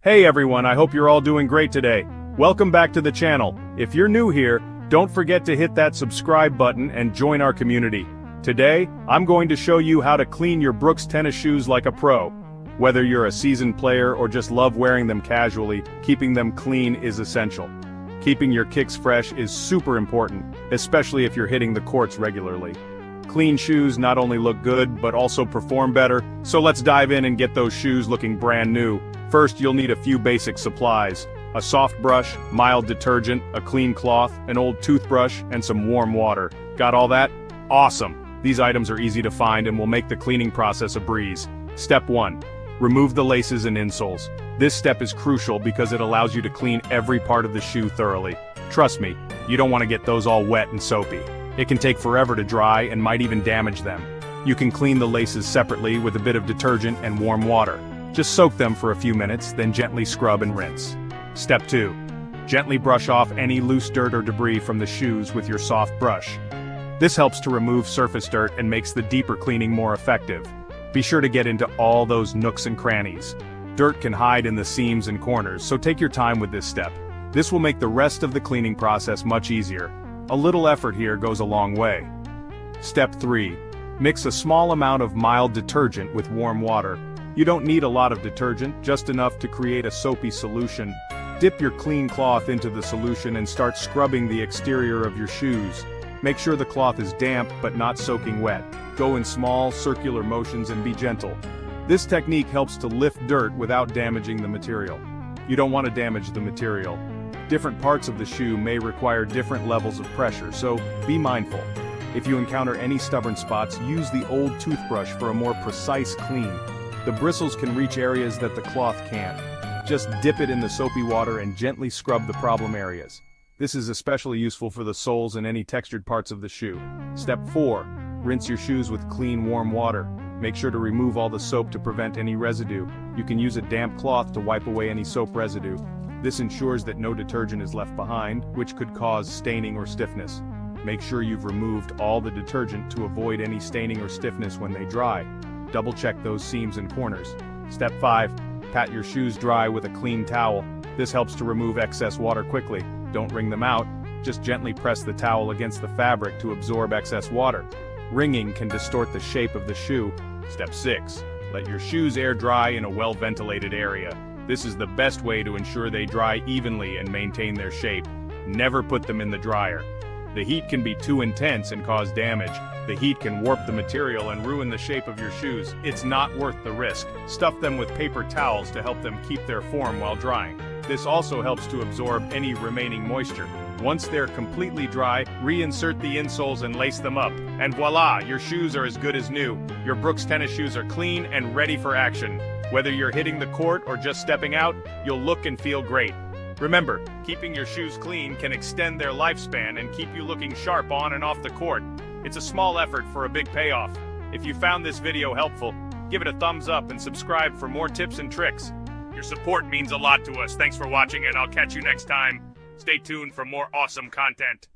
Hey everyone, I hope you're all doing great today. Welcome back to the channel. If you're new here, don't forget to hit that subscribe button and join our community. Today, I'm going to show you how to clean your Brooks tennis shoes like a pro. Whether you're a seasoned player or just love wearing them casually, keeping them clean is essential. Keeping your kicks fresh is super important, especially if you're hitting the courts regularly. Clean shoes not only look good, but also perform better, so let's dive in and get those shoes looking brand new. First, you'll need a few basic supplies. A soft brush, mild detergent, a clean cloth, an old toothbrush, and some warm water. Got all that? Awesome! These items are easy to find and will make the cleaning process a breeze. Step 1. Remove the laces and insoles. This step is crucial because it allows you to clean every part of the shoe thoroughly. Trust me, you don't want to get those all wet and soapy. It can take forever to dry and might even damage them. You can clean the laces separately with a bit of detergent and warm water. Just soak them for a few minutes, then gently scrub and rinse. Step 2. Gently brush off any loose dirt or debris from the shoes with your soft brush. This helps to remove surface dirt and makes the deeper cleaning more effective. Be sure to get into all those nooks and crannies. Dirt can hide in the seams and corners, so take your time with this step. This will make the rest of the cleaning process much easier. A little effort here goes a long way. Step 3. Mix a small amount of mild detergent with warm water. You don't need a lot of detergent, just enough to create a soapy solution. Dip your clean cloth into the solution and start scrubbing the exterior of your shoes. Make sure the cloth is damp but not soaking wet. Go in small, circular motions and be gentle. This technique helps to lift dirt without damaging the material. You don't want to damage the material. Different parts of the shoe may require different levels of pressure, so be mindful. If you encounter any stubborn spots, use the old toothbrush for a more precise clean. The bristles can reach areas that the cloth can't. Just dip it in the soapy water and gently scrub the problem areas. This is especially useful for the soles and any textured parts of the shoe. Step 4. Rinse your shoes with clean, warm water. Make sure to remove all the soap to prevent any residue. You can use a damp cloth to wipe away any soap residue. This ensures that no detergent is left behind, which could cause staining or stiffness. Make sure you've removed all the detergent to avoid any staining or stiffness when they dry. Double-check those seams and corners. Step 5. Pat your shoes dry with a clean towel. This helps to remove excess water quickly. Don't wring them out, just gently press the towel against the fabric to absorb excess water. Wringing can distort the shape of the shoe. Step 6. Let your shoes air dry in a well-ventilated area. This is the best way to ensure they dry evenly and maintain their shape. Never put them in the dryer. The heat can be too intense and cause damage. The heat can warp the material and ruin the shape of your shoes. It's not worth the risk. Stuff them with paper towels to help them keep their form while drying. This also helps to absorb any remaining moisture. Once they're completely dry, reinsert the insoles and lace them up. And voila, your shoes are as good as new. Your Brooks tennis shoes are clean and ready for action. Whether you're hitting the court or just stepping out, you'll look and feel great. Remember, keeping your shoes clean can extend their lifespan and keep you looking sharp on and off the court. It's a small effort for a big payoff. If you found this video helpful, give it a thumbs up and subscribe for more tips and tricks. Your support means a lot to us. Thanks for watching and I'll catch you next time. Stay tuned for more awesome content.